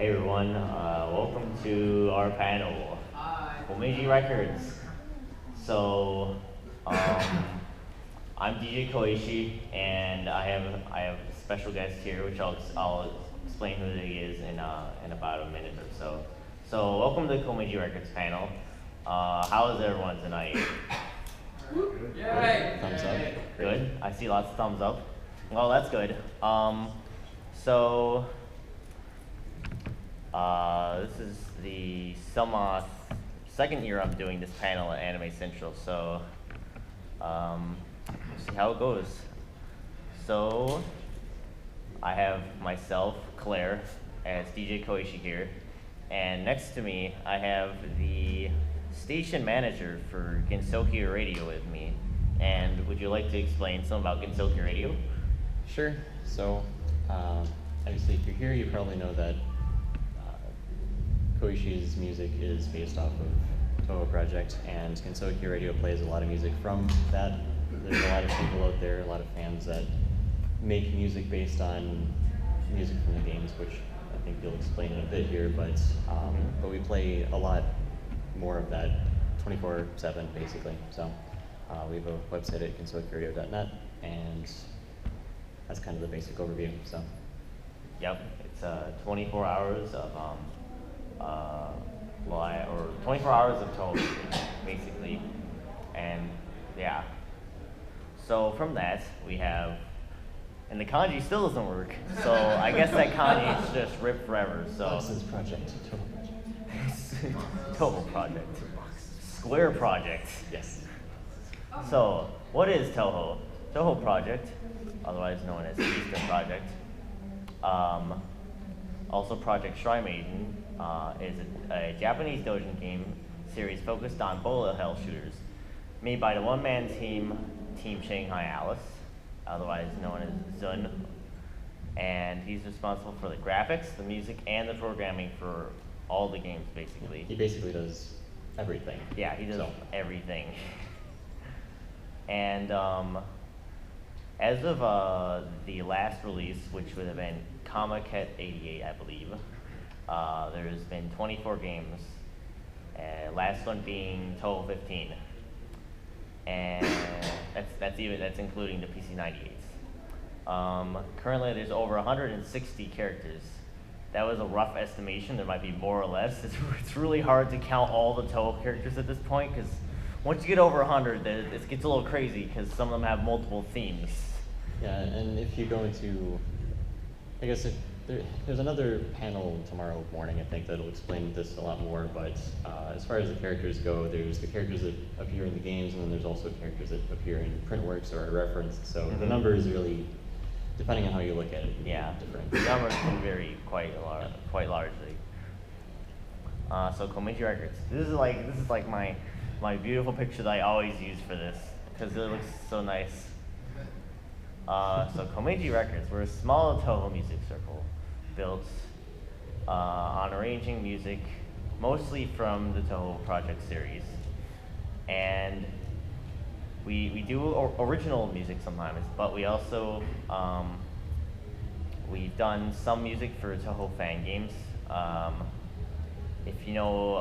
Hey everyone, welcome to our panel, Komeiji Records. So, I'm DJ Koishi, and I have a special guest here, which I'll explain who he is in about a minute or so. So, welcome to the Komeiji Records panel. How is everyone tonight? Yay! Thumbs up. Good. I see lots of thumbs up. Well, that's good. So. This is the second year I'm doing this panel at Anime Central, so we'll see how it goes. So I have myself, Claire, as DJ Koishi here, and next to me I have the station manager for Gensoki Radio with me. And would you like to explain something about Gensoki Radio? Sure. So, obviously, if you're here, you probably know that Koishi's music is based off of Toho Project, and Gensoki Radio plays a lot of music from that. There's a lot of people out there, a lot of fans that make music based on music from the games, which I think you'll explain in a bit here, but we play a lot more of that 24/7, basically. So we have a website at gensokiradio.net, and that's kind of the basic overview. So. Yep, it's 24 hours of 24 hours of Toho music, basically, and yeah. So from that we have, and the kanji still doesn't work. So I guess that kanji is just ripped forever. So Boxes Project, Toho Project. Toho Project, Square Project. Yes. So what is Toho? Toho Project, otherwise known as Eastern Project. Also, Project Shrine Maiden is a Japanese doujin game series focused on bullet hell shooters, made by the one-man team, Team Shanghai Alice, otherwise known as Zun, and he's responsible for the graphics, the music, and the programming for all the games, basically. He basically does everything. Yeah, he does everything. And as of the last release, which would have been Kamaket 88, I believe, there's been 24 games, last one being Toho 15, and that's including the PC 98s. Currently, there's over 160 characters. That was a rough estimation. There might be more or less. It's really hard to count all the Toho characters at this point, because once you get over 100, it gets a little crazy, because some of them have multiple themes. Yeah, and if you go into, I guess there's another panel tomorrow morning, I think, that'll explain this a lot more, but as far as the characters go, there's the characters that appear in the games, and then there's also characters that appear in print works or are referenced, so the numbers really, depending on how you look at it, yeah, different. The numbers can vary quite largely. So Komeiji Records. This is like my beautiful picture that I always use for this, because it looks so nice. So Komeiji Records, we're a small Toho music circle, built on arranging music mostly from the Toho Project series, and we do original music sometimes, but we also we've done some music for Toho fan games. If you know,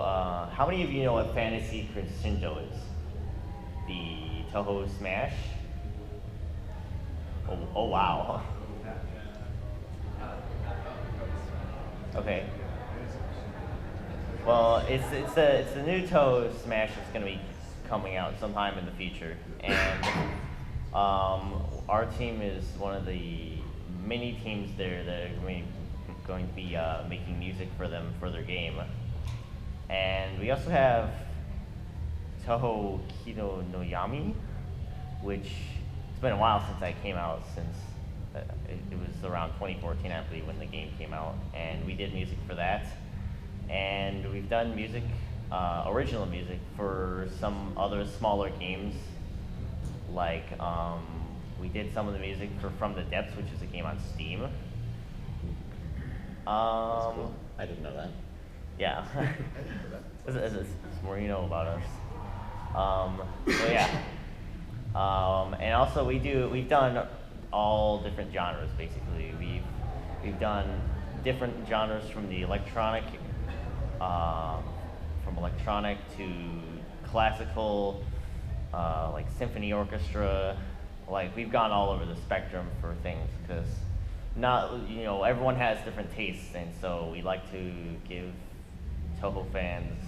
how many of you know what Fantasy Crescendo is? The Toho Smash. Oh wow. Okay. Well, it's a new Toho Smash that's going to be coming out sometime in the future, and our team is one of the many teams there that are going to be making music for them for their game. And we also have Toho Kido no Yami, which it's been a while since I came out, since it was around 2014, I believe, when the game came out, and we did music for that. And we've done music, original music, for some other smaller games, like we did some of the music for From the Depths, which is a game on Steam. That's cool. I didn't know that. Yeah. This is more you know about us. So yeah. And also we've done all different genres, basically. We've done different genres from the electronic, to classical, like symphony orchestra. Like we've gone all over the spectrum for things because everyone has different tastes, and so we like to give Toho fans,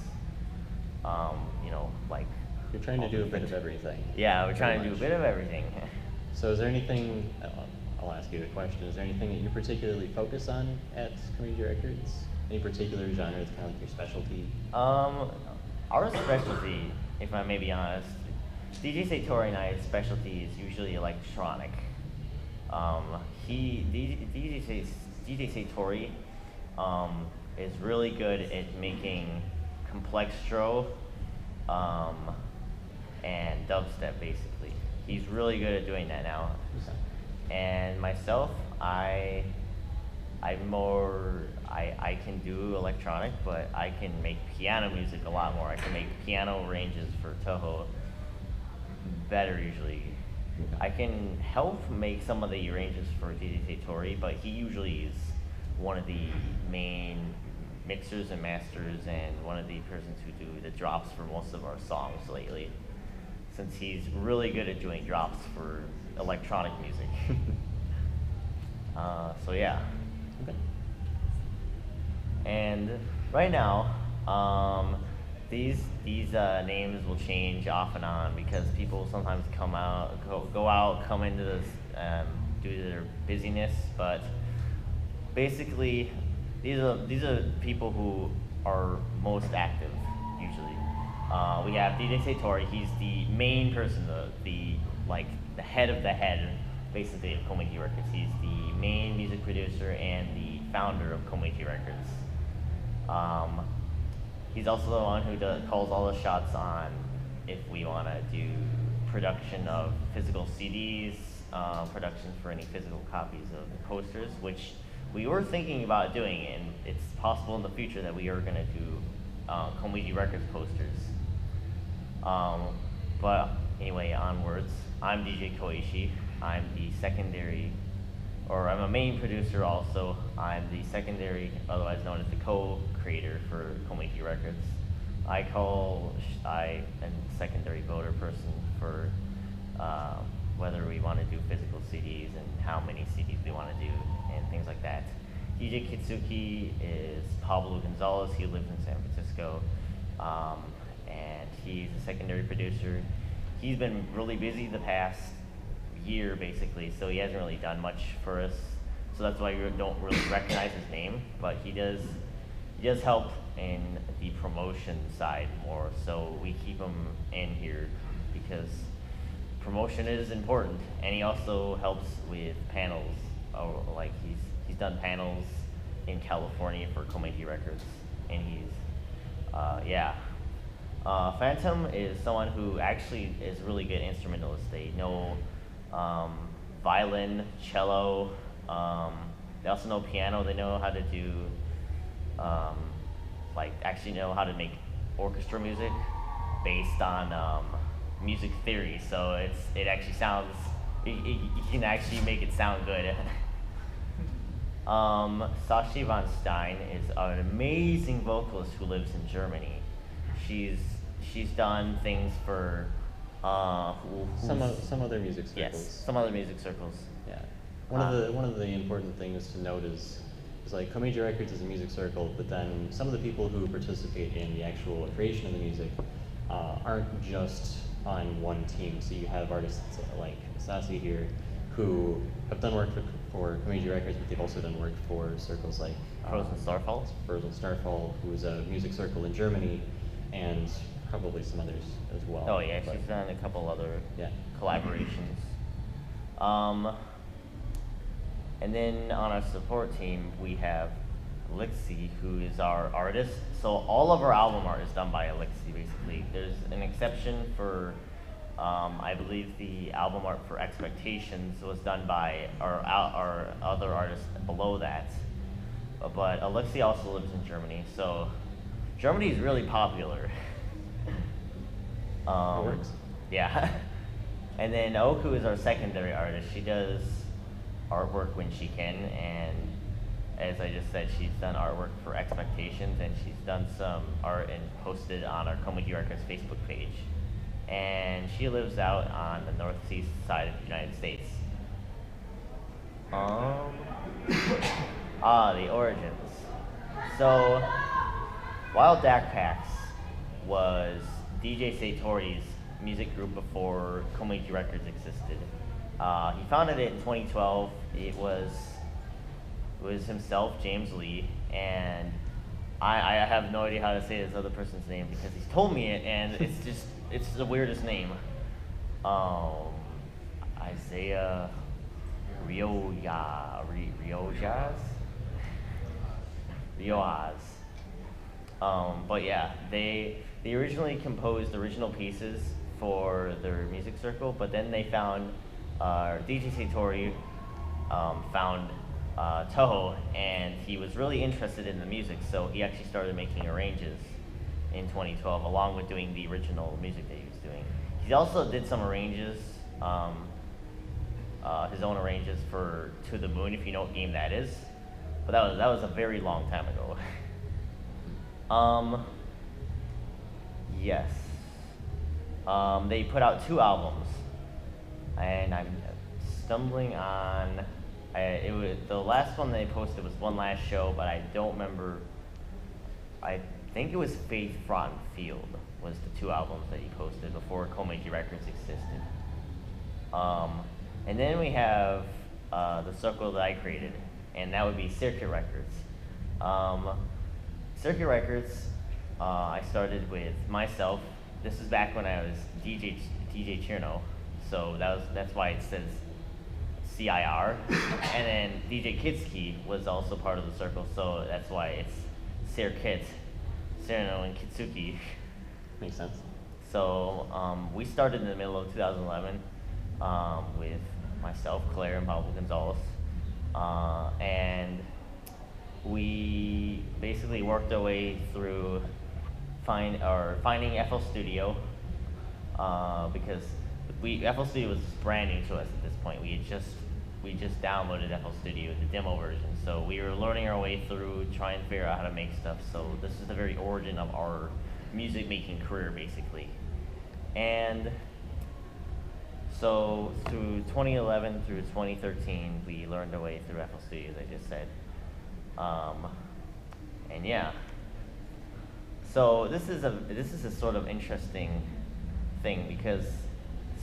like. You're trying to do a bit of everything. Yeah, we're trying to do a bit of everything. So is there anything, I'll ask you the question, is there anything that you particularly focus on at Komeiji Records? Any particular genre that's kind of like your specialty? Our specialty, if I may be honest, DJ Satori and I's specialty is usually electronic. DJ Satori is really good at making complextro and dubstep, basically. He's really good at doing that now. And myself, I can do electronic, but I can make piano music a lot more. I can make piano ranges for Toho better usually. I can help make some of the arrangements for DJ Satori, but he usually is one of the main mixers and masters and one of the persons who do the drops for most of our songs lately, since he's really good at doing drops for electronic music. So yeah. Okay. And right now, these names will change off and on because people sometimes come into this due to their busyness. But basically, these are people who are most active usually. We have DJ Satori. He's the main person, the head of the head, basically, of Komeiji Records. He's the main music producer and the founder of Komeiji Records. He's also the one who calls all the shots on if we want to do production of physical CDs, production for any physical copies of the posters, which we were thinking about doing, and it's possible in the future that we are going to do Komeiji Records posters. But anyway, onwards. I'm DJ Koishi. I'm a main producer also. I'm the secondary, otherwise known as the co-creator for Komeiji Records. I am the secondary voter person for whether we want to do physical CDs and how many CDs we want to do and things like that. DJ Kitsuki is Pablo Gonzalez. He lives in San Francisco, and he's a secondary producer. He's been really busy the past year, basically, so he hasn't really done much for us. So that's why you don't really recognize his name, but he does help in the promotion side more. So we keep him in here because promotion is important, and he also helps with panels. Like he's done panels in California for Komeiji Records, and Phantom is someone who actually is really good instrumentalist. They know violin, cello. They also know piano. They know how to do, actually know how to make orchestra music based on music theory. So it actually sounds, you can actually make it sound good. Sashi von Stein is an amazing vocalist who lives in Germany. She's done things for some other music circles. Yes, some other music circles. Yeah. One of the important things to note is like Komeiji Records is a music circle, but then some of the people who participate in the actual creation of the music aren't just on one team. So you have artists like Sasi here who have done work for Komeiji Records, but they've also done work for circles like Frozen Starfall, who's a music circle in Germany, and probably some others as well. Oh yeah, she's done a couple other collaborations. And then on our support team, we have Elixi, who is our artist. So all of our album art is done by Elixi, basically. There's an exception for, I believe the album art for Expectations was done by our other artists below that. But Elixi also lives in Germany, so Germany is really popular. It works. Yeah. And then Oku is our secondary artist. She does artwork when she can, and as I just said, she's done artwork for Expectations, and she's done some art and posted on our Komeiji Records Facebook page. And she lives out on the northeast side of the United States. The origins. So, Wild Backpacks was DJ Satori's music group before Komeiji Records existed. He founded it in 2012. It was himself, James Lee, and I have no idea how to say this other person's name because he's told me it, and it's the weirdest name. Isaiah Riojas. But yeah, they originally composed original pieces for their music circle, but then they found DJ Satori found Toho, and he was really interested in the music, so he actually started making arranges in 2012, along with doing the original music that he was doing. He also did some arranges, his own arranges for To the Moon, if you know what game that is. But that was a very long time ago. Yes. They put out 2 albums, and I'm stumbling on. The last one they posted was One Last Show, but I don't remember. I think it was Faith Front Field was the 2 albums that he posted before Komeiji Records existed. And then we have the circle that I created, and that would be Circuit Records. Circuit Records, I started with myself. This is back when I was DJ Cherno, so that's why it says CIR. And then DJ Kitsuki was also part of the circle, so that's why it's Circuit, Cerno, and Kitsuki. Makes sense. So we started in the middle of 2011 with myself, Claire, and Pablo Gonzalez, and we basically worked our way through finding FL Studio, because FL Studio was brand new to us at this point. We just downloaded FL Studio, the demo version, so we were learning our way through, trying to figure out how to make stuff. So this is the very origin of our music making career, basically. And so through 2011 through 2013, we learned our way through FL Studio, as I just said. And yeah. So this is a sort of interesting thing, because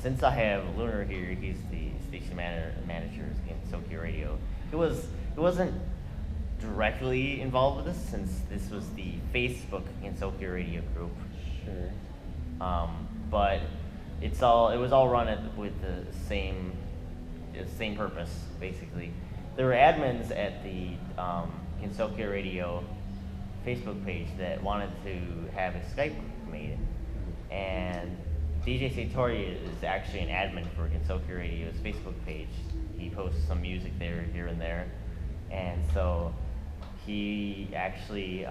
since I have Lunar here, he's the station manager in Tokyo Radio. He wasn't directly involved with this, since this was the Facebook in Tokyo Radio group. Sure. But it was all run with the same purpose, basically. There were admins at the Kinsokyo Radio Facebook page that wanted to have a Skype group made, and DJ Satori is actually an admin for Kinsokyo Radio's Facebook page. He posts some music there, here and there, and so he actually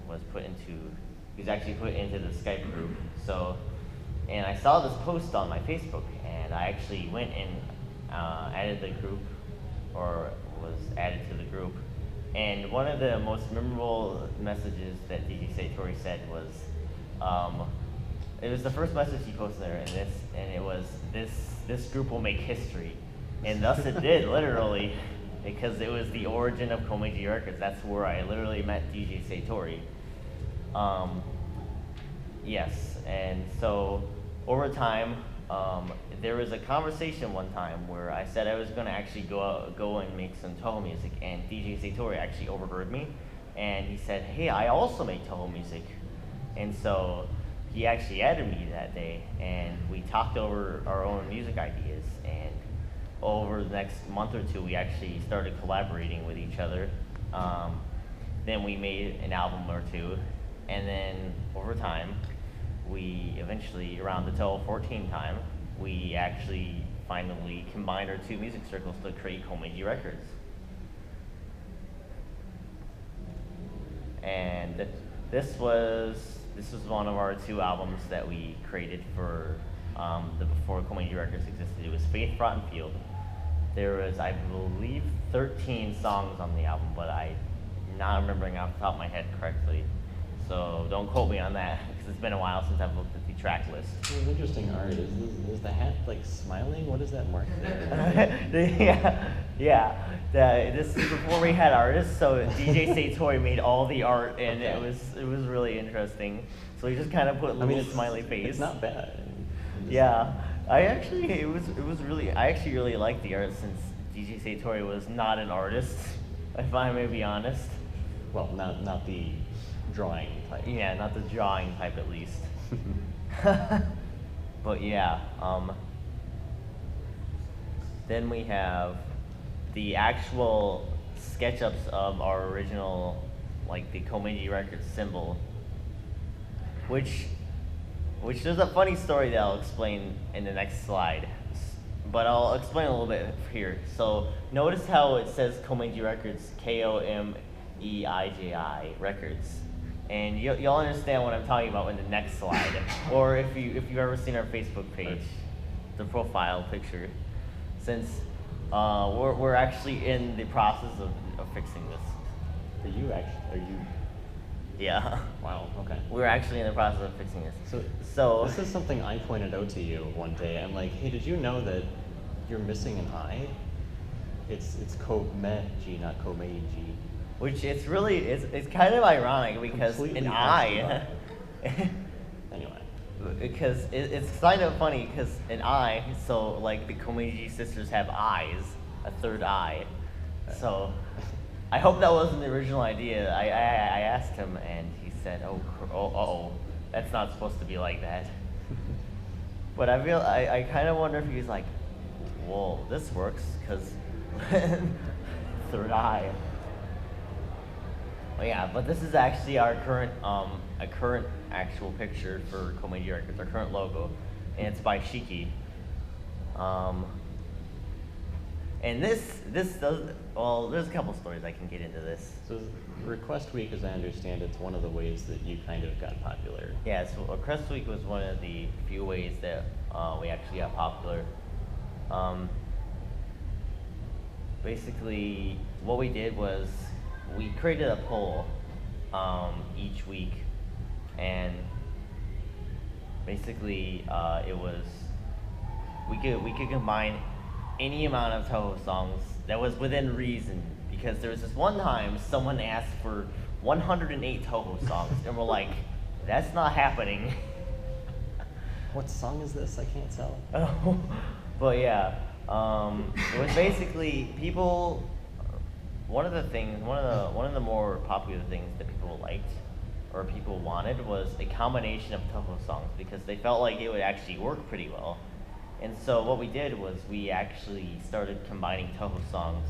was put into the Skype group. So, and I saw this post on my Facebook, and I actually went and added the group, or was added to the group. And one of the most memorable messages that DJ Satori said was, it was the first message he posted there, and it was, this group will make history. And thus it did, literally, because it was the origin of Komeiji Records. That's where I literally met DJ Satori. Yes, and so over time, there was a conversation one time where I said I was going to actually go and make some Toho music, and DJ Satori actually overheard me, and he said, "Hey, I also make Toho music," and so he actually added me that day, and we talked over our own music ideas, and over the next month or two, we actually started collaborating with each other. Then we made an album or two, and then over time, we eventually, around the Toho 14 time, we actually finally combined our 2 music circles to create Komeiji Records. And this was one of our 2 albums that we created for before Komeiji Records existed. It was Faith Rotten Field, there was, I believe, 13 songs on the album, but I'm not remembering off the top of my head correctly. So don't quote me on that, because it's been a while since I've looked at the track list. It was interesting art. Is the hat like smiling? What is that mark there? This is before we had artists, so DJ Satori made all the art, and it was really interesting. So he just kind of put a little smiley face. It's not bad. Yeah, I actually really liked the art since DJ Satori was not an artist, if I may be honest. Well, not the drawing type. Yeah, not the drawing type at least. But yeah, then we have the actual SketchUps of our original, like the Komeiji Records symbol, which there's a funny story that I'll explain in the next slide, but I'll explain a little bit here. So notice how it says Komeiji Records, Komeiji Records, and you'll understand what I'm talking about in the next slide, or if you've ever seen our Facebook page, the profile picture, since we're actually in the process of fixing this. Are you? Yeah. Wow, okay. We're actually in the process of fixing this. So this is something I pointed out to you one day. I'm like, hey, did you know that you're missing an I? It's Komeiji, not Komeiji. Which it's kind of ironic because Completely an I. Anyway. Because it's kind of funny because an I, so like the Komeiji sisters have eyes, a third eye. So I hope that wasn't the original idea. I asked him and he said, oh, that's not supposed to be like that. But I kind of wonder if he's like, whoa, this works because third eye. Well, yeah, but this is actually our current actual picture for Komeiji Records, our current logo, and it's by Shiki. And this does, well, there's a couple stories I can get into this. So Request Week, as I understand, it's one of the ways that you kind of got popular. Yeah, so Request Week was one of the few ways that we actually got popular. Basically, what we did was we created a poll each week, and basically it was we could combine any amount of Toho songs that was within reason, because there was this one time someone asked for 108 Toho songs, and we're like, that's not happening. What song is this? I can't tell. Oh, but yeah, it was basically people. One of the more popular things that people liked or people wanted was a combination of Toho songs, because they felt like it would actually work pretty well. And so what we did was we actually started combining Toho songs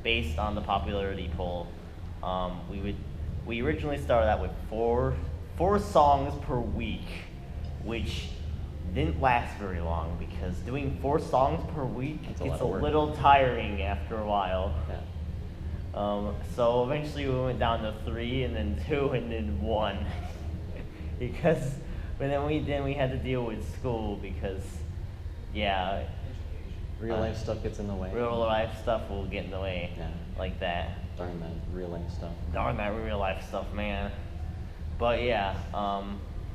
based on the popularity poll. We originally started out with four songs per week, which didn't last very long, because doing 4 songs per week gets a little tiring after a while. Yeah. So eventually we went down to 3, and then 2, and then 1, because but then we had to deal with school, because yeah, real life stuff gets in the way. Real life stuff will get in the way, yeah, like that. Darn that real life stuff. Darn that real life stuff, man. But yeah,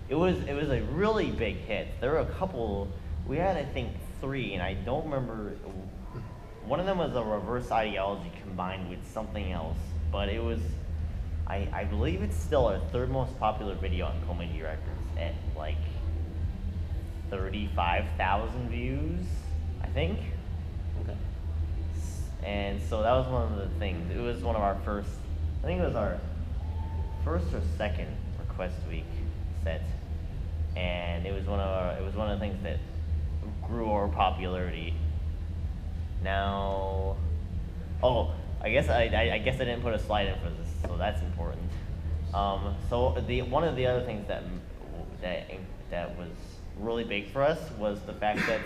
it was a really big hit. There were a couple. We had, I think, 3, and I don't remember. One of them was a reverse ideology combined with something else, but it was, I believe it's still our 3rd most popular video on Komeiji Records at like 35,000 views, I think. Okay. And so that was one of the things. It was one of our first, I think it was our first or second Request Week set, and it was one of the things that grew our popularity. Now, I guess I didn't put a slide in for this, so that's important. So one of the other things that was really big for us was the fact that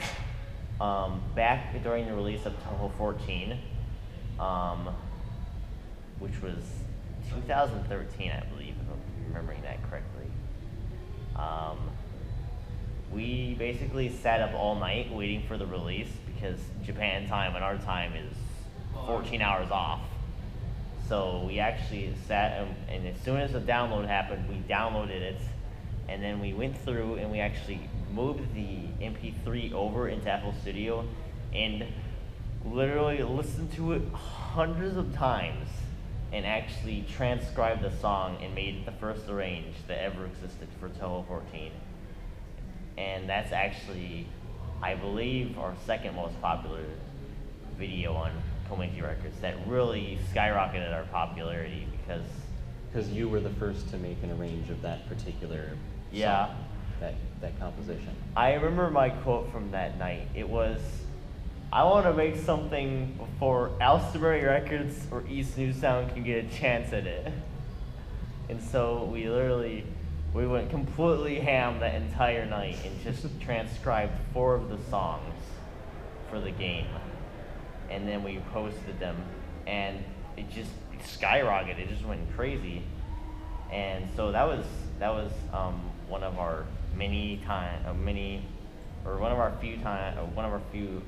back during the release of Toho 14, which was 2013, I believe, if I'm remembering that correctly, we basically sat up all night waiting for the release, because Japan time and our time is 14 hours off. So we actually sat and as soon as the download happened, we downloaded it, and then we went through and we actually moved the MP3 over into FL Studio and literally listened to it hundreds of times and actually transcribed the song and made it the first arrange that ever existed for Toho 14. And that's actually, I believe, our second most popular video on Komeiji Records that really skyrocketed our popularity because you were the first to make an arrange of that particular song, that composition. I remember my quote from that night. It was, "I want to make something before Alsterbury Records or East New Sound can get a chance at it." And so we went completely ham that entire night and just transcribed 4 of the songs for the game. And then we posted them, and it skyrocketed. It just went crazy. And so that was one of our one of our few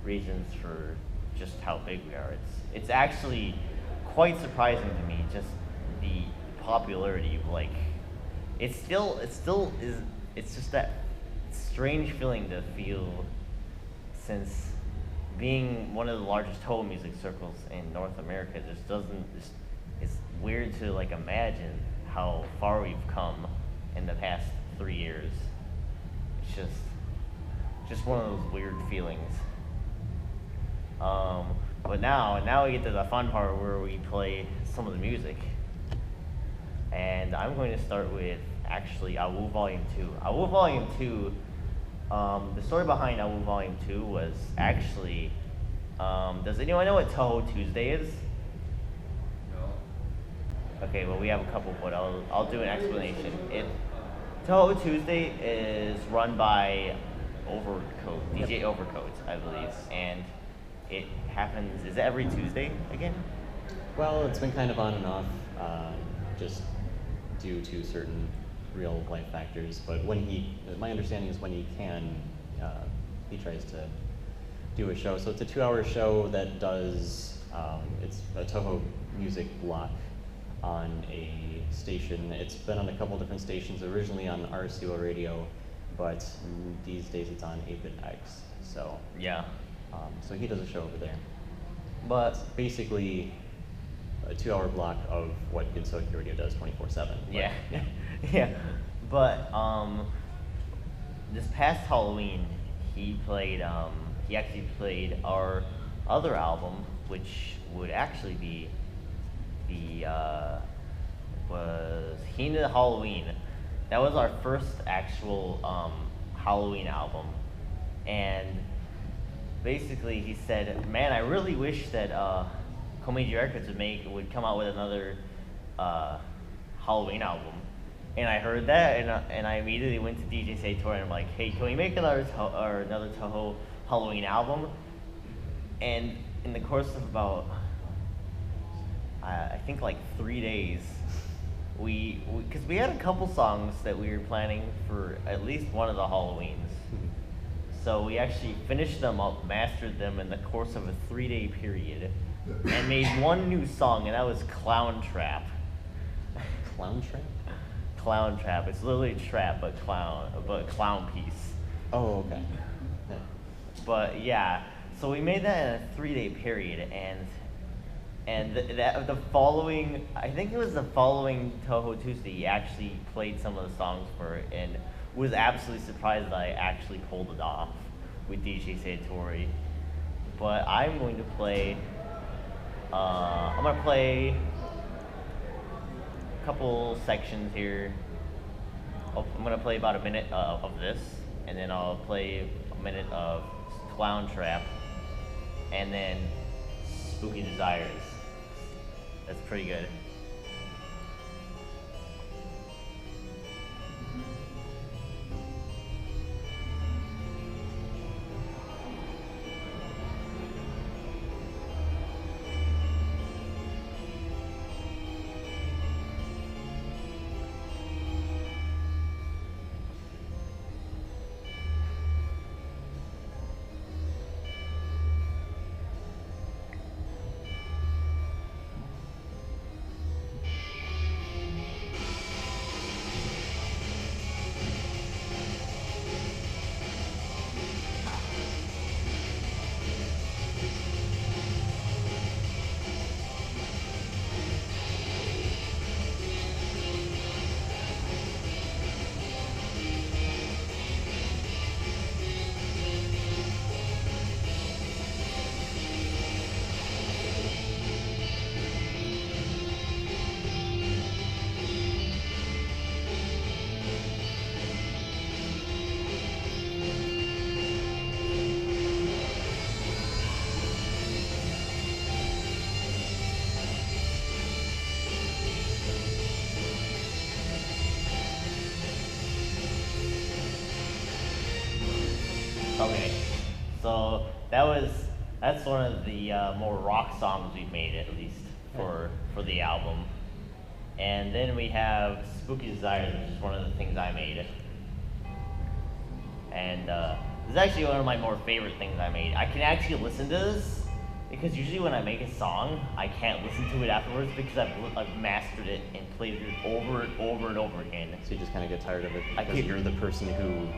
reasons for just how big we are. It's actually quite surprising to me, just the popularity of, like, it's just that strange feeling to feel, since being one of the largest Toho music circles in North America it's weird to, like, imagine how far we've come in the past 3 years. It's just one of those weird feelings. But now we get to the fun part where we play some of the music. And I'm going to start with, actually, Awu Volume 2. Awu Volume 2, the story behind Awu Volume 2 was actually, does anyone know what Toho Tuesday is? No. Okay, well, we have a couple, but I'll do an explanation. Toho Tuesday is run by DJ Overcoat, I believe, and it happens, is it every Tuesday again? Well, it's been kind of on and off, just due to certain real life factors, but my understanding is when he can, he tries to do a show. So it's a 2-hour show that does, it's a Toho music block on a station. It's been on a couple different stations, originally on RCO radio, but these days it's on 8BitX. So yeah. So he does a show over there. But it's basically a 2-hour block of what Gensokyo Radio does 24/7. Yeah, yeah. But this past Halloween, he actually played our other album, which would actually be was Hina Halloween. That was our first actual Halloween album, and basically he said, "Man, I really wish that Komeiji Records would come out with another Halloween album." And I heard that, and I immediately went to DJ Sator and I'm like, "Hey, can we make another Toho Halloween album?" And in the course of about, I think, like 3 days, because we had a couple songs that we were planning for at least one of the Halloweens. So we actually finished them up, mastered them in the course of a 3-day period, and made one new song, and that was Clown Trap. Clown Trap? Clown Trap. It's literally trap, but clown piece. Oh, okay. Yeah. But yeah, so we made that in a 3-day period, and the following, I think it was the following Toho Tuesday, he actually played some of the songs for it, and was absolutely surprised that I actually pulled it off with DJ Satori. But I'm going to play a couple sections here. I'm going to play about a minute of this, and then I'll play a minute of Clown Trap, and then Spooky Desires. That's pretty good. Okay, so that's one of the more rock songs we've made, at least for the album. And then we have Spooky Desires, which is one of the things I made. And this is actually one of my more favorite things I made. I can actually listen to this because usually when I make a song, I can't listen to it afterwards because I've mastered it and played it over and over and over again. So you just kind of get tired of it because you're the person who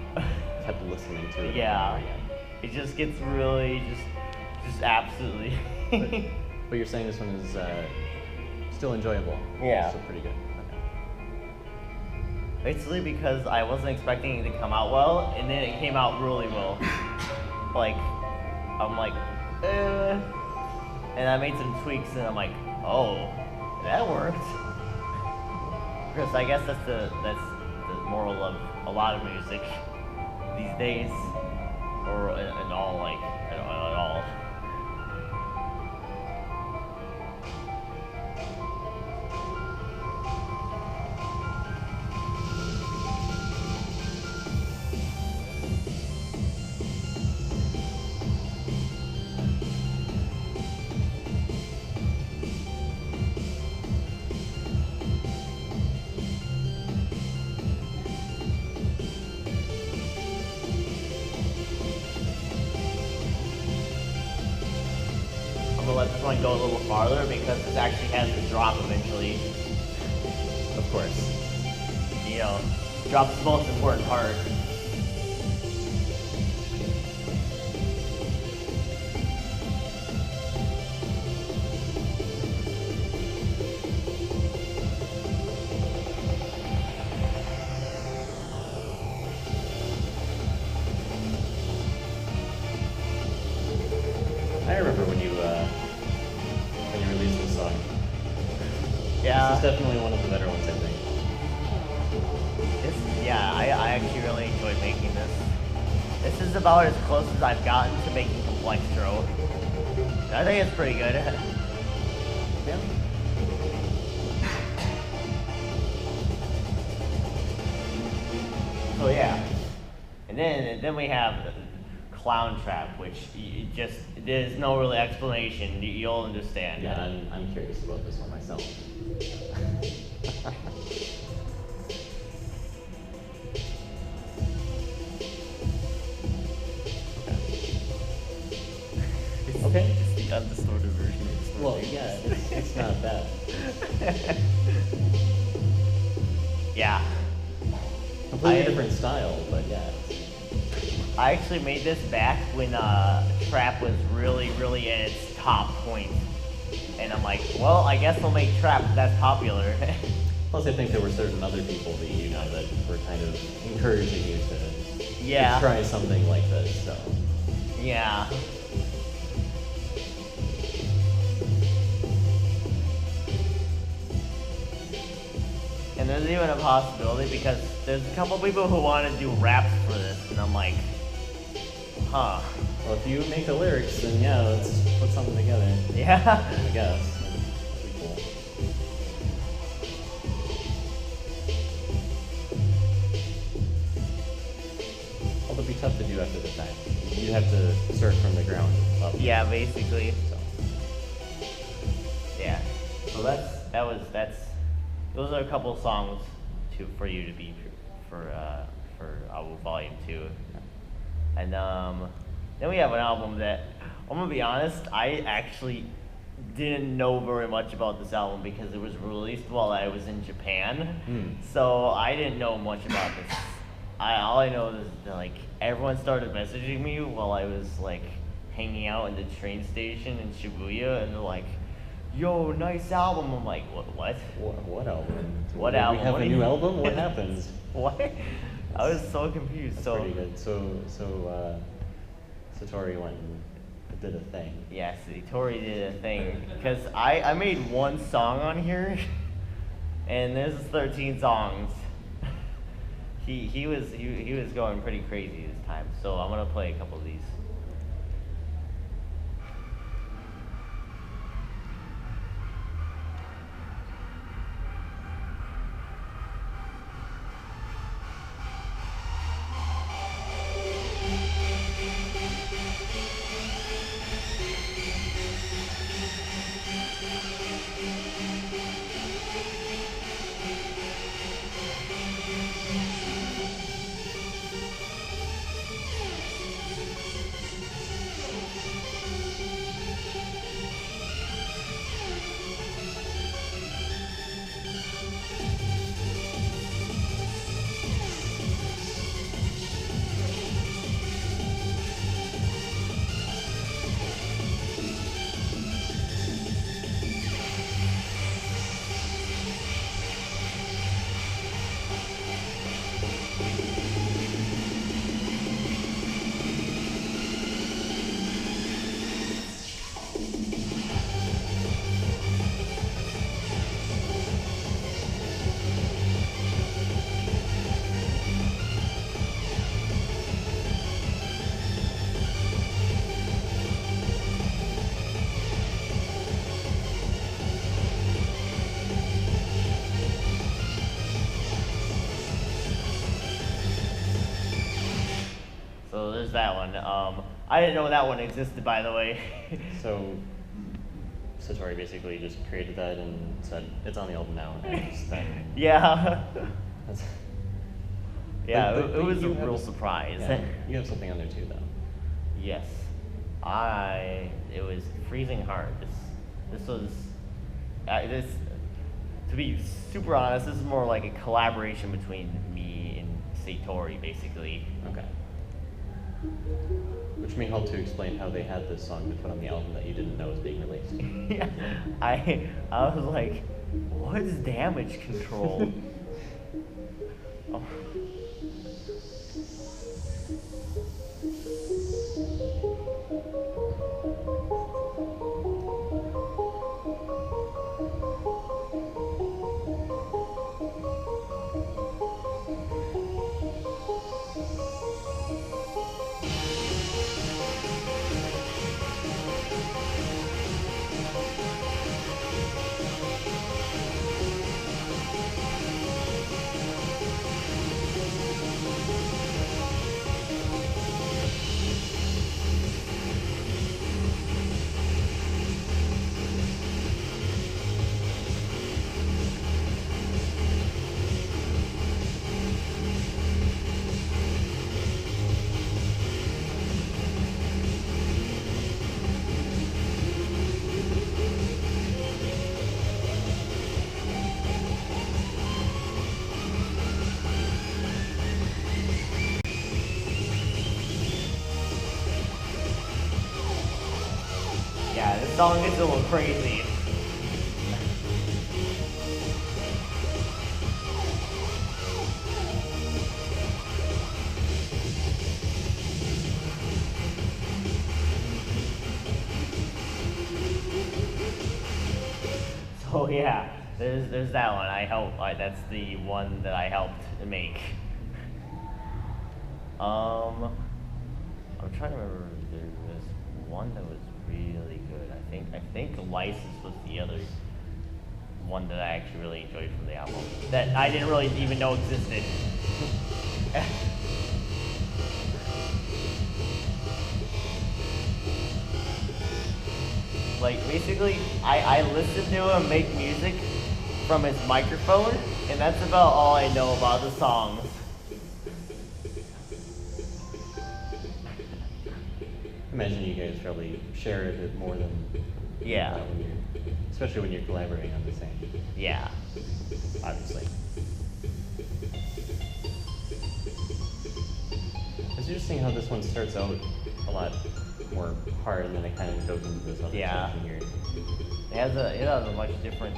kept listening to it. Yeah, it just gets really just absolutely. But you're saying this one is still enjoyable. Yeah. Still pretty good. Okay. Basically because I wasn't expecting it to come out well, and then it came out really well. Like, I'm like, and I made some tweaks, and I'm like, oh, that worked. Because I guess that's the moral of a lot of music these days, or in all, like, at all. I'm gonna let this one go a little farther because this actually has to drop eventually. Of course. You know, drop's the most important part. I remember when you released this song. Yeah. This is definitely one of the better ones, I think. I actually really enjoyed making this. This is about as close as I've gotten to making Complextro. I think it's pretty good. Yeah. So yeah. And then we have Clown Trap, which there's no really explanation. You'll understand. Yeah, I'm curious about this one myself. Okay. It's the undistorted version of the story. Well, yeah, it's not bad. Yeah. Completely different style, but yeah. I actually made this back when Trap was really, really at its top point. And I'm like, well, I guess I'll make Trap if that's popular. Plus, I think there were certain other people that you know that were kind of encouraging you to try something like this, so. Yeah. And there's even a possibility because there's a couple people who want to do raps for this, and I'm like, huh. Well, if you make the lyrics, then yeah, let's put something together. Yeah. I guess. That'd be cool. Well, it'd be tough to do after the fact. You have to start from the ground up. Yeah, basically. So. Yeah. So those are a couple songs for you to be for album volume 2. And then we have an album that I'm gonna be honest, I actually didn't know very much about this album because it was released while I was in Japan. So I didn't know much about this. All I know is that like everyone started messaging me while I was like hanging out in the train station in Shibuya, and they're like, yo, nice album. I'm like, what? What album? What Did album? we have What a do new you- album? What happened? What? I was so confused. That's pretty good. So Satori went and did a thing. Yes, Tori did a thing because I made one song on here, and there's 13 songs. He was going pretty crazy this time, so I'm gonna play a couple of these. there's that one. I didn't know that one existed, by the way. So Satori basically just created that and said it's on the album now. And then Yeah. that's, Yeah, but it was a you have real surprise. Yeah, you have something on there too, though. Yes, it was freezing hard. This was this. To be super honest, this is more like a collaboration between me and Satori, basically. Okay. Which may help to explain how they had this song to put on the album that you didn't know was being released. Yeah, I was like, what is damage control? Oh. Yeah, this song gets a little crazy. So yeah, there's that one. That's the one that I helped make. I'm trying to remember. There was one that was really good. I think License was the other one that I actually really enjoyed from the album that I didn't really even know existed. Like basically, I listened to him make music from his microphone, and that's about all I know about the songs. Imagine you guys probably share a bit more than Yeah. Especially when you're collaborating on the same. Yeah. Obviously. It's interesting how this one starts out a lot more hard and then it kind of goes into this other section here. It has a much different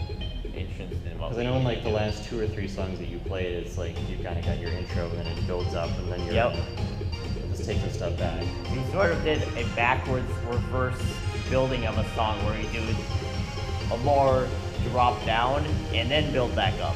entrance than what Because I know in like the last 2 or 3 songs that you played, it's like you kind of got your intro and then it builds up and then you're just takes a step back. We sort of did a backwards reverse building of a song where you do a more drop down and then build back up.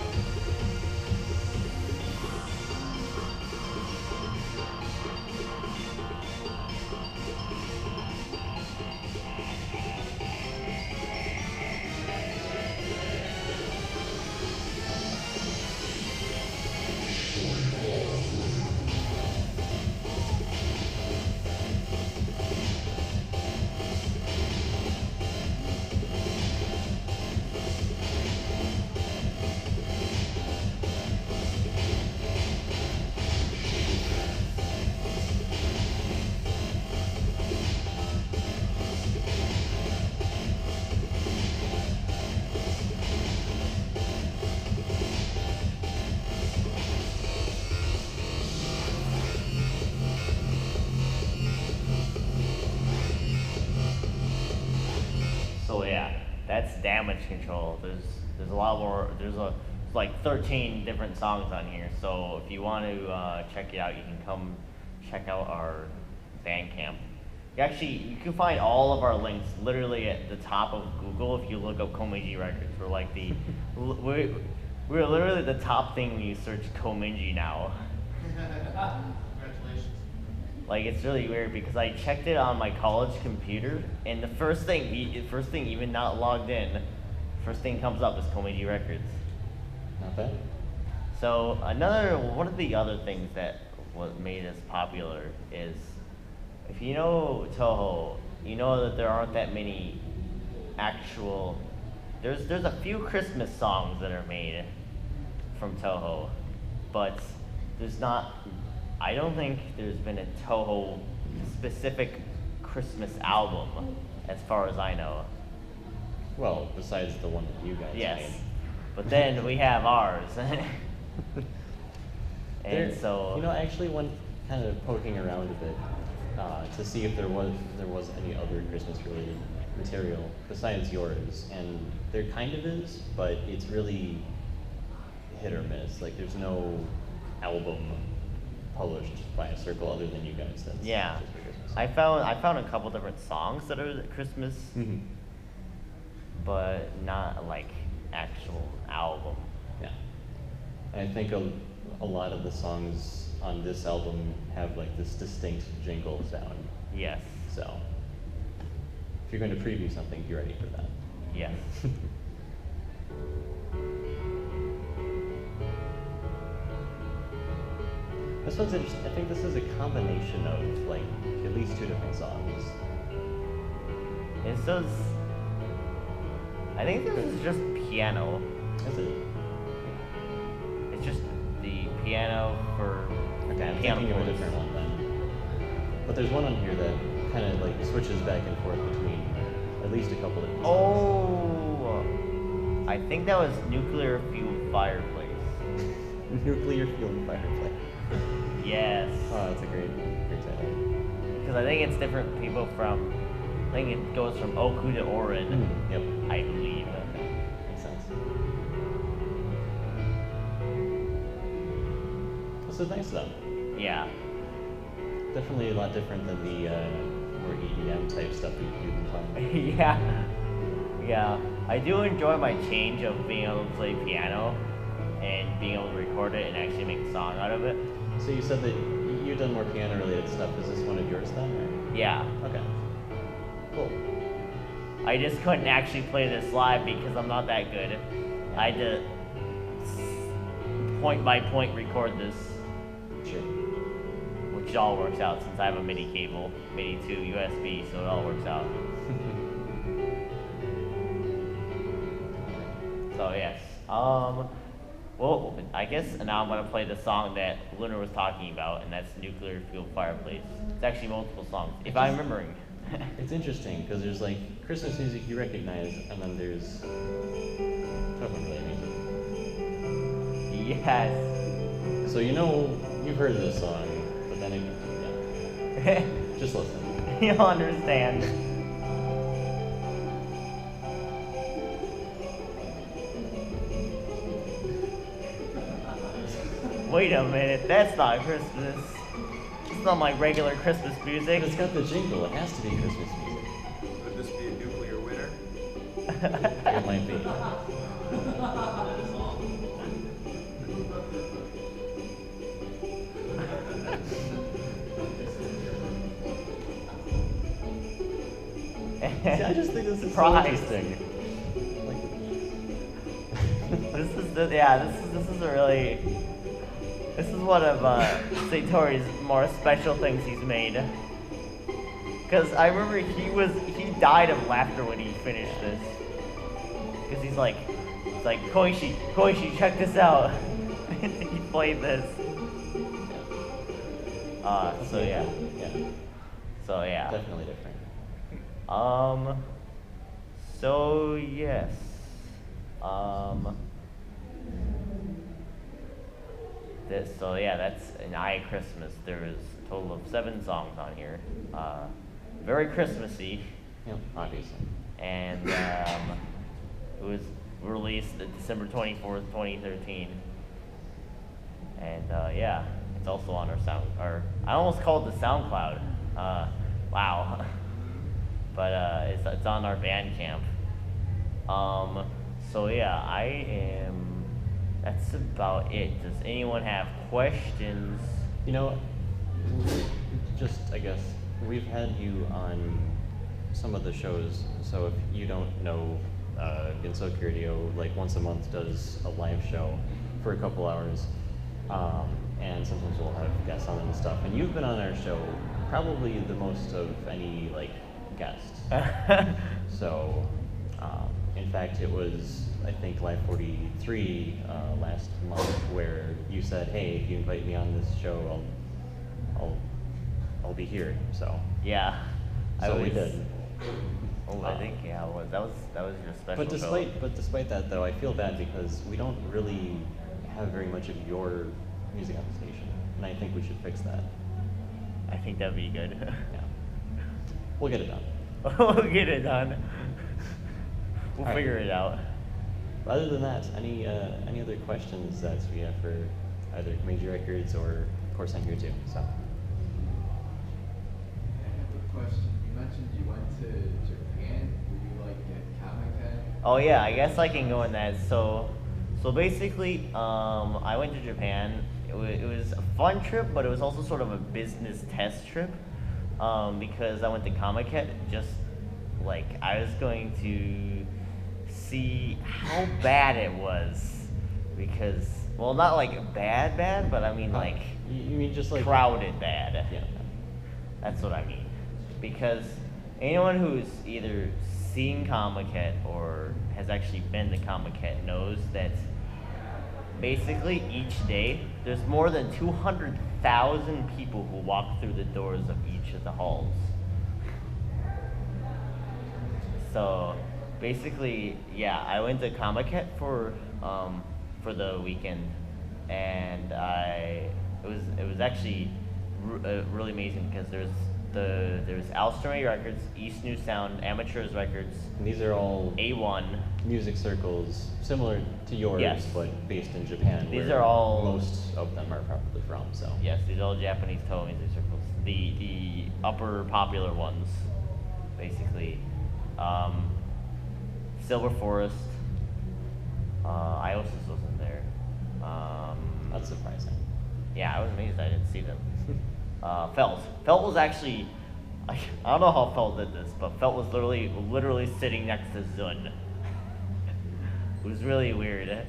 So yeah, that's damage control. There's a lot more. There's like 13 different songs on here. So if you want to check it out, you can come check out our Bandcamp. You can find all of our links literally at the top of Google if you look up Komeiji Records. We're literally the top thing when you search Komeiji now. Congratulations. Like it's really weird because I checked it on my college computer, and the first thing even not logged in, first thing comes up is Komeiji Records. Not bad. So one of the other things that what made us popular is if you know Toho, you know that there aren't that many actual. There's a few Christmas songs that are made from Toho, but there's not. I don't think there's been a Toho specific Christmas album, as far as I know. Well, besides the one that you guys Yes, made. but then we have ours, and so you know, I actually went kind of poking around a bit to see if there was any other Christmas related material besides yours, and there kind of is, but it's really hit or miss. Like there's no album published by a circle other than you guys. That's yeah. just for Christmas. I found a couple different songs that are Christmas, Mhm. but not like actual album. Yeah. And I think a lot of the songs on this album have like this distinct jingle sound. Yes. So if you're going to preview something, be ready for that. Yes. This one's interesting. I think this is a combination of like at least two different songs. It says. I think this is just piano. Is it? It's just the piano for Okay, I'm piano thinking of a chords. different one then. But there's one on here that kind of like switches back and forth between at least a couple different songs. Oh, I think that was nuclear fuel fireplace. Nuclear fueled fireplace. Yes. Oh, that's a great title. Because I think it's different people from. I think it goes from Oku to Orin. Yep. I believe. Okay, makes sense. This is nice though. Yeah. Definitely a lot different than the more EDM type stuff you've been playing. Yeah. Yeah. I do enjoy my change of being able to play piano and being able to record it and actually make a song out of it. So you said that you've done more piano related stuff. Is this one of yours then? Yeah. Or? Okay. Cool. I just couldn't actually play this live because I'm not that good. I had to point by point record this, Sure. which all works out since I have a MIDI cable, MIDI to USB, so it all works out. So yes. Well, I guess now I'm gonna play the song that Lunar was talking about, and that's Nuclear Fuel Fireplace. It's actually multiple songs, if I'm remembering. It's interesting because there's like Christmas music you recognize, and then there's Toho related music. Yes. So you know you've heard this song, but then yeah. Just listen. You'll understand. Wait a minute, that's not Christmas. It's not like regular Christmas music. But it's got the jingle. It has to be Christmas music. Would this be a nuclear winter? It might be. See, I just think this is so Surprise. interesting. This is a really. This is one of Satori's more special things he's made. Cause I remember he died of laughter when he finished this. Cause he's like Koishi, check this out. And he played this. So yeah. Yeah, So yeah. definitely different. So yes. That's an I Christmas. There's a total of 7 songs on here. Very Christmassy, Yeah, obviously. and it was released December 24th, 2013. And yeah, it's also on our I almost called it the SoundCloud. Wow. But it's on our Bandcamp. So yeah, that's about it. Does anyone have questions? You know, just I guess we've had you on some of the shows. So if you don't know, Ginsoki Radio like once a month does a live show for a couple hours, and sometimes we'll have guests on and stuff. And you've been on our show probably the most of any like guest. So, in fact, it was I think Live 43 last month where you said, "Hey, if you invite me on this show, I'll be here." So Yeah. we did. Oh, I think yeah, it was. That was your special But show. despite that though, I feel bad because we don't really have very much of your music on the station, and I think we should fix that. I think that'd be good. Yeah, we'll get it done. We'll get it done. We'll All right. figure it out. Other than that, any other questions that we have for either Komeiji Records or, of course, I'm here too. So. I have a question. You mentioned you went to Japan. Were you like at Comic-Con? Oh yeah, I guess I can go in that. So basically, I went to Japan. It was a fun trip, but it was also sort of a business test trip, because I went to Comic-Con just like I was going to see how bad it was, because well, not like bad, but I mean like You mean just like crowded bad. Yeah. That's what I mean. Because anyone who's either seen Comic-Con or has actually been to Comic-Con knows that basically each day there's more than 200,000 people who walk through the doors of each of the halls. So basically, yeah, I went to Comic-Con for the weekend, and it was actually really amazing because there's Komeiji Records, East New Sound, Amateurs Records, And these are all A1. music circles similar to yours, Yes. but based in Japan. These where are all- most of them are probably from. So. Yes, these are all Japanese Toho music circles. The upper popular ones, basically. Silver Forest. Iosis wasn't there. That's surprising. Yeah, I was amazed I didn't see them. Felt was actually, I don't know how Felt did this, but Felt was literally sitting next to Zun. It was really weird.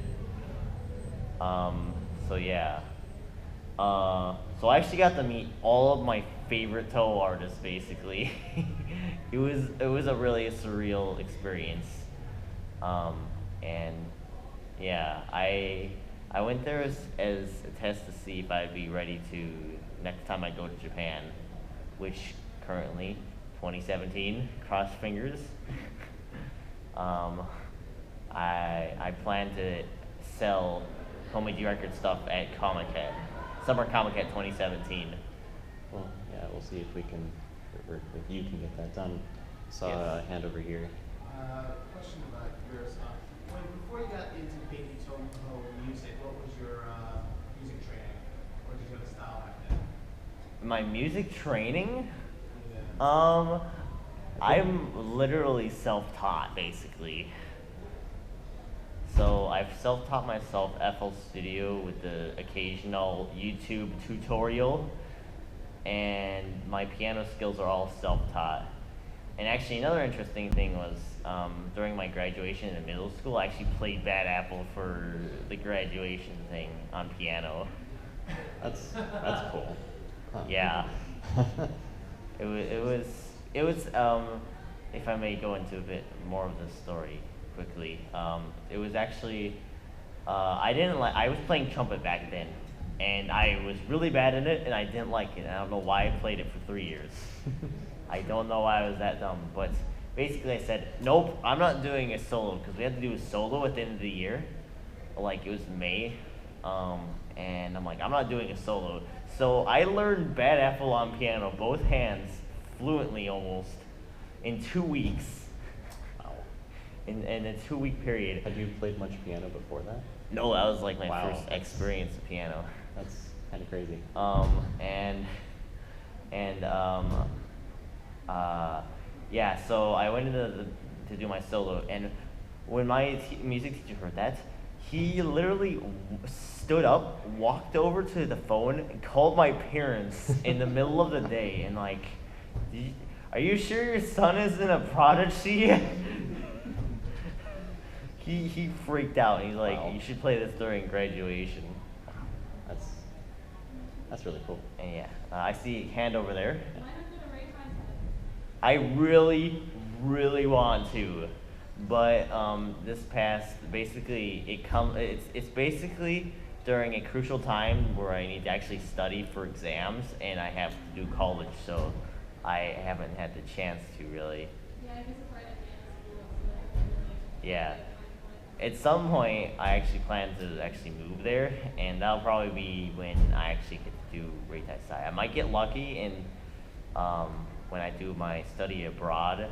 So yeah. So I actually got to meet all of my favorite Toho artists basically. It was a really surreal experience. And yeah, I went there as a test to see if I'd be ready to next time I go to Japan, which currently 2017, cross fingers. I plan to sell Komeiji Records stuff at Comic-Con, Summer Comic-Con 2017. Well, yeah, we'll see if we can, or if you can get that done. Saw a Yes. hand over here. Question about your stuff. Before you got into baby Toho music, what was your music training? Or did you have a style back then? My music training? Yeah. I'm literally self-taught, basically. So I've self-taught myself FL Studio with the occasional YouTube tutorial, and my piano skills are all self-taught. And actually, another interesting thing was during my graduation in middle school, I actually played Bad Apple for the graduation thing on piano. That's cool. Huh. Yeah. It was if I may go into a bit more of the story quickly. It was actually I was playing trumpet back then, and I was really bad at it, and I didn't like it. I don't know why I played it for 3 years. I don't know why I was that dumb, but basically I said, nope, I'm not doing a solo, because we had to do a solo at the end of the year. Like, it was May, and I'm like, I'm not doing a solo. So I learned Bad Apple on piano, both hands, fluently almost, in 2 weeks. Wow. In a 2-week period. Had you played much piano before that? No, that was like my Wow. first experience with piano. That's kind of crazy. Yeah, so I went to do my solo, and when my music teacher heard that, he literally stood up, walked over to the phone, and called my parents in the middle of the day, and like, are you sure your son isn't a prodigy? He freaked out. He's like, Wow. you should play this during graduation. That's really cool. And yeah, I see a hand over there. Yeah. I really, really want to, but this past basically it's basically during a crucial time where I need to actually study for exams and I have to do college, so I haven't had the chance to really. Yeah. At some point, I actually plan to actually move there, and that'll probably be when I actually get to do Reitai Sai. I might get lucky and when I do my study abroad,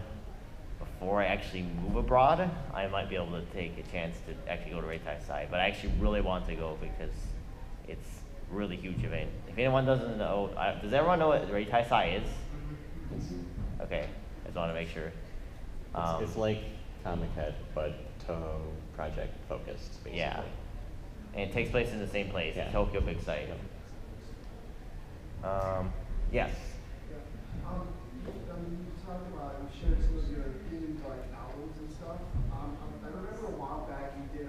before I actually move abroad, I might be able to take a chance to actually go to Reitai Sai. But I actually really want to go because it's a really huge event. If anyone doesn't know, does everyone know what Reitai Sai is? Okay, I just want to make sure. It's like Comic Head, but Toho project focused, basically. Yeah, and it takes place in the same place, Yeah. Tokyo Big Sight. Yes. You talked about, you shared some of your themed like albums and stuff. I remember a while back you did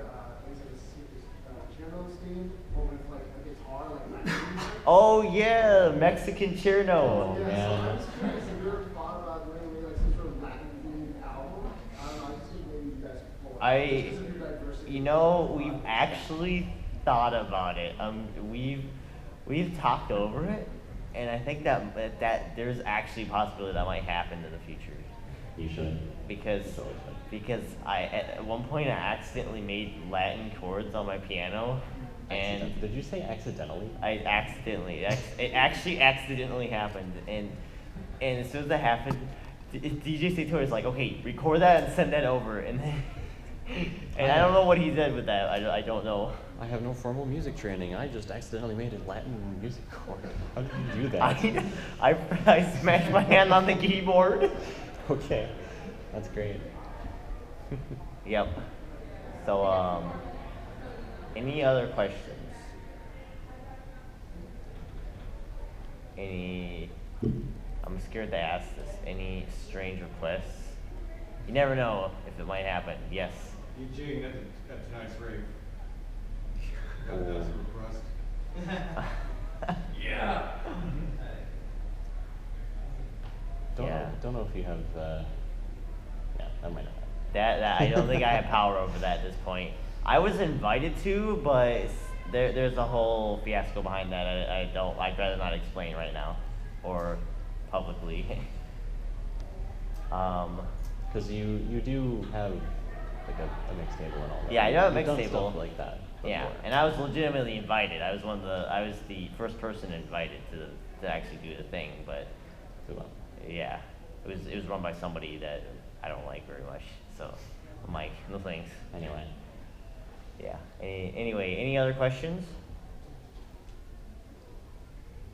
Cherno's theme, but with like a guitar, like Latin music. Oh yeah, Mexican Cherno. Yeah, so Yeah. I was curious if you ever thought about doing maybe like some sort of Latin themed album. I don't know, I just think maybe you guys could pull it off. Just because of your diversity. You know, we've actually thought about it. We've talked over it, and I think that there's actually a possibility that might happen in the future. You should. Because Totally should. because I at one point I accidentally made Latin chords on my piano, and Did you say accidentally? I accidentally it actually accidentally happened, and as soon as that happened, DJ Sator is like, okay, record that and send that over, and then, and I don't know what he did with that. I don't know. I have no formal music training. I just accidentally made a Latin music chord. How did you do that? I smashed my hand on the keyboard. Okay, that's great. Yep. So any other questions? I'm scared to ask this. Any strange requests? You never know if it might happen. Yes. DJing at tonight's rave. Oh. That's a request. Yeah. Don't know if you have. Yeah, that might not happen. That I don't think I have power over that at this point. I was invited to, but there's a whole fiasco behind that. I'd rather not explain right now, or publicly. Because you do have like a mixtable and all that. Yeah, I know a You've done mixtable. stuff like that. Yeah, before. and I was legitimately invited. I was the first person invited to actually do the thing, but So, yeah, it was run by somebody that I don't like very much. So I'm like, no thanks. anyway, Yeah. Anyway, any other questions?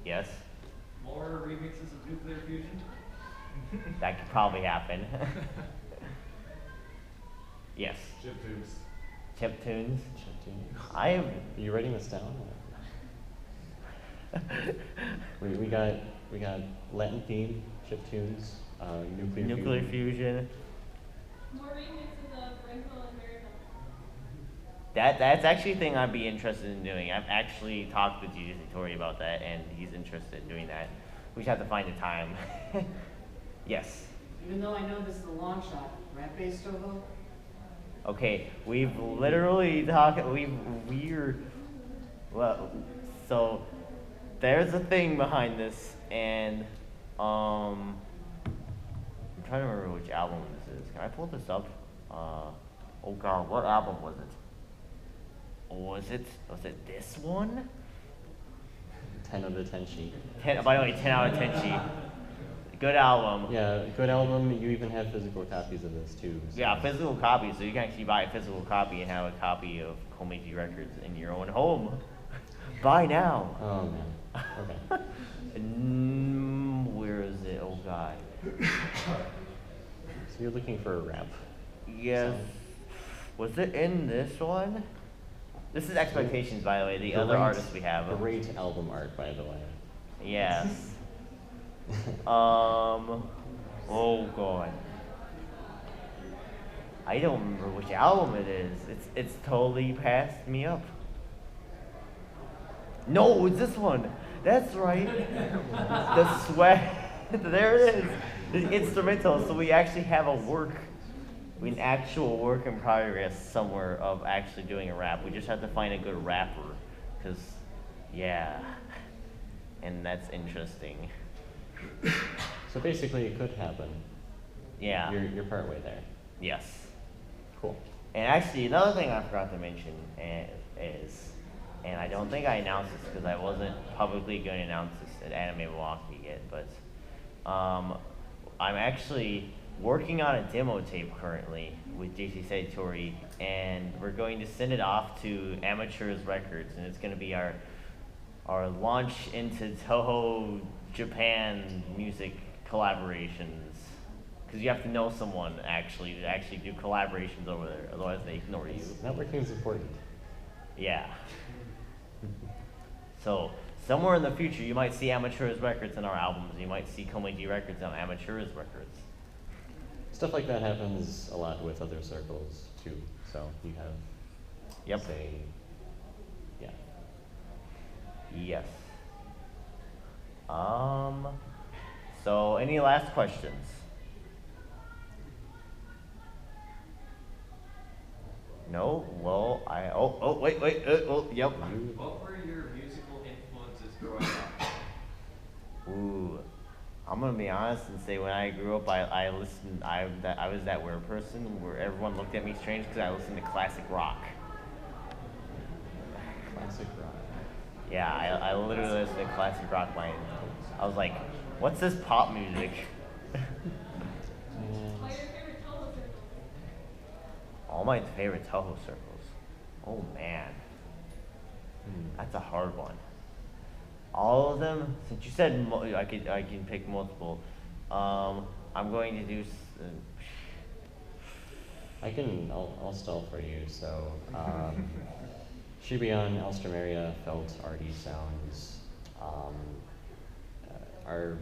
Yes, More remixes of Nuclear Fusion? that could probably happen. Yes. Chiptunes. Chiptunes. chiptune. I have. Are you writing this down? we got Latin theme, chiptunes, nuclear Fusion. More remixes of Rental and Miracle. That's actually a thing I'd be interested in doing. I've actually talked with DJ Satori about that, and he's interested in doing that. We just have to find the time. Yes. Even though I know this is a long shot, rap-based Toho? Okay, we've literally talked. Well, so there's a thing behind this, and I'm trying to remember which album this is. Can I pull this up? Oh God, what album was it? Was it this one? 10 out of 10 sheet. 10. By the way, 10 out of 10 sheet. Good album. Yeah, good album. You even have physical copies of this too. So. Yeah, physical copies. So you can actually buy a physical copy and have a copy of Komeiji Records in your own home. Buy now. Oh man. Okay. Where is it? Oh God. So you're looking for a rap. Yes. song. Was it in this one? This is Expectations, by the way. The other Great- artist we have. Great album art, by the way. Yes. Oh God. I don't remember which album it is. It's totally passed me up. No, it's this one. That's right. The sweat. There it is. The instrumental. So we actually have an actual work in progress somewhere of actually doing a rap. We just have to find a good rapper, cause yeah, and that's interesting. So basically, it could happen. Yeah. You're partway there. Yes. Cool. And actually, another thing I forgot to mention is, and I don't think I announced this because I wasn't publicly going to announce this at Anime Milwaukee yet, but I'm actually working on a demo tape currently with JC Satori, and we're going to send it off to Amateurs Records, and it's going to be our launch into Toho Japan music collaborations. Because you have to know someone to actually do collaborations over there, otherwise they ignore you. Networking is important. Yeah. So somewhere in the future, you might see Amateurs Records in our albums. You might see Komeiji Records on Amateurs Records. Stuff like that happens a lot with other circles too. So you have, Yep. say, yeah. Yes. So any last questions? No? Well, wait, yep. What were your musical influences growing up? Ooh, I'm gonna be honest and say when I grew up, I listened. I was that weird person where everyone looked at me strange because I listened to classic rock. Classic rock. Yeah, I literally listened to classic rock. I was like, what's this pop music? What are your favorite Toho circles? All my favorite Toho circles. Oh man, that's a hard one. All of them. Since you said I can pick multiple. I'm going to do. I'll stall for you. So, Shibuyan, Alstroemeria, Felt, Arty sounds are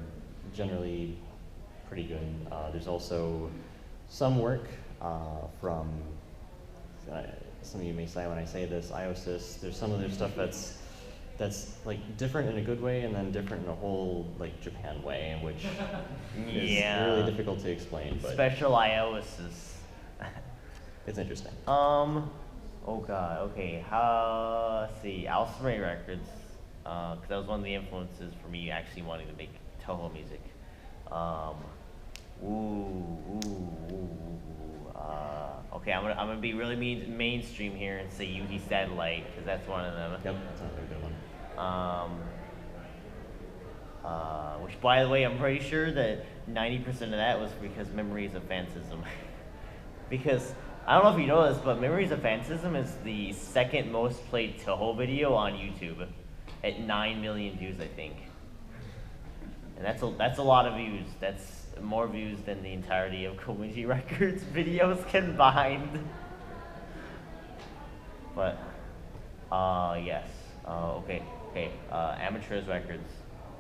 generally pretty good. There's also some work from, some of you may say when I say this, Iosis. There's some of their stuff that's like different in a good way and then different in a whole like Japan way, which is really difficult to explain. But Special Iosis. it's interesting. Oh god, okay. Let's see. Alstroemeria Records, because that was one of the influences for me actually wanting to make Toho music. Okay, I'm gonna be really mainstream here and say Yuhi Satellite, because that's one of them. Yep, that's another good one. Which, by the way, I'm pretty sure that 90% of that was because Memories of Phantasm. Because I don't know if you know this, but Memories of Phantasm is the second most played Toho video on YouTube, at 9 million views, I think. And that's a lot of views. That's more views than the entirety of Komeiji Records videos combined. But yes. Okay. Amateurs Records,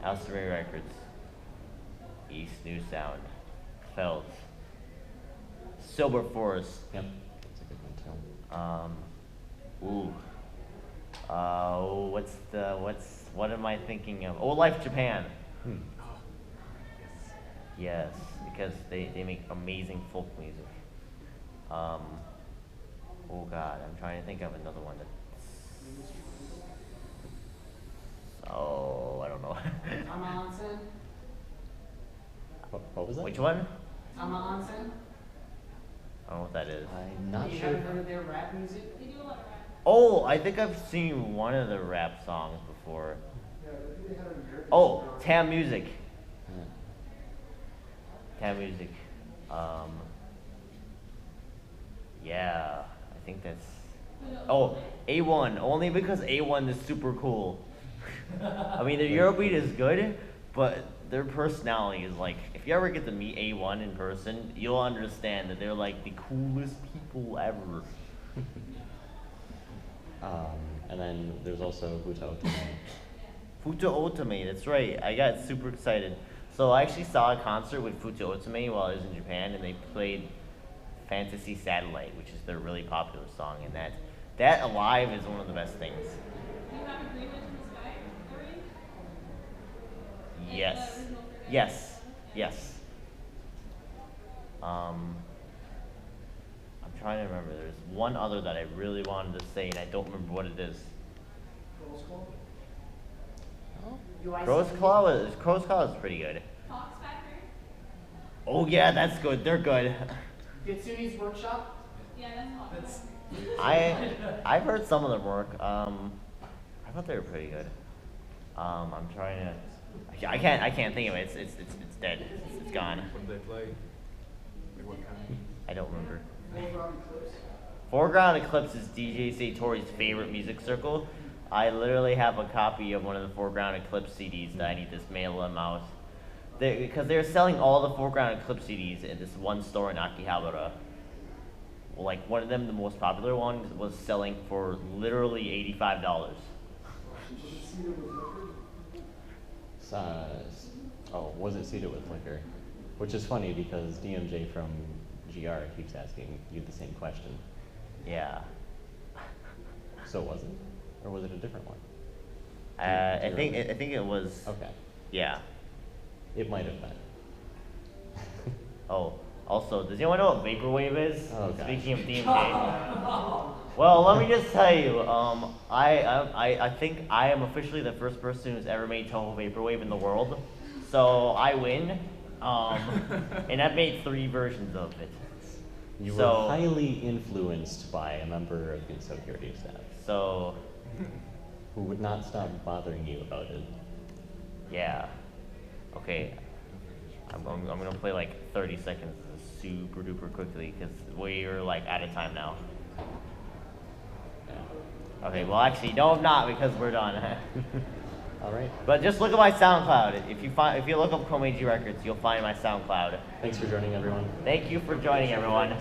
Alstroemeria Records, East New Sound, Felt, Silver Forest. Yep, that's a good one too. What am I thinking of? Oh, Life Japan. Yes, because they make amazing folk music. Oh god, I'm trying to think of another one that. Oh, I don't know. Tama Onsen? What was that? Which one? Tama Onsen? I don't know what that is. I'm not You sure. haven't heard of their rap music? They do a lot of rap. Oh, I think I've seen one of the rap songs before. Yeah, I think they had a American Oh, song. Tam Music. Yeah. Tam Music. Yeah, I think that's. Oh, A1. Only because A1 is super cool. I mean, their Eurobeat is good, but their personality is like. If you ever get to meet A1 in person, you'll understand that they're like the coolest people ever. And then there's also Buta Otome. Futa Otome, that's right. I got super excited. So I actually saw a concert with Futa Otome while I was in Japan, and they played Fantasy Satellite, which is their really popular song, and that Alive is one of the best things. Do you have agreement in the sky already? Yes. original for Yes. Yeah. Yes. I'm trying to remember. There's one other that I really wanted to say, and I don't remember what it is. Girls Club? Crow's Claw is pretty good. Fox Factory? Oh yeah, that's good. They're good. Gitsuni's Workshop? Yeah, that's hot. I've heard some of their work. I thought they were pretty good. I'm trying to. I can't think of it. It's dead. It's gone. What do they play? Like what kind? I don't remember. Foreground Eclipse? Foreground Eclipse is DJ Satori's favorite music circle. I literally have a copy of one of the Foreground Eclipse CDs that I need to mail them out. Because they're selling all the Foreground Eclipse CDs in this one store in Akihabara. Like one of them, the most popular one, was selling for literally $85. Was it seated with liquor? Was it seated with liquor? Which is funny because DMJ from GR keeps asking you the same question. Yeah. So was it? Or was it a different one? I think it was. Okay. Yeah. It might have been. Oh, also, does anyone know what vaporwave is? Oh, gosh. Speaking of DMJ. Well, let me just tell you, I think I am officially the first person who's ever made Toho Vaporwave in the world. So I win. And I've made 3 versions of it. You were So- highly influenced by a member of Gensokyo Radio staff So, who would not stop bothering you about it. yeah. Okay. I'm gonna play like 30 seconds super duper quickly because we're like out of time now. Yeah. Okay, well actually, no I'm not because we're done. All right. But just look at my SoundCloud. If you look up Komeiji Records, you'll find my SoundCloud. Thanks for joining, everyone. Thank you for joining, everyone.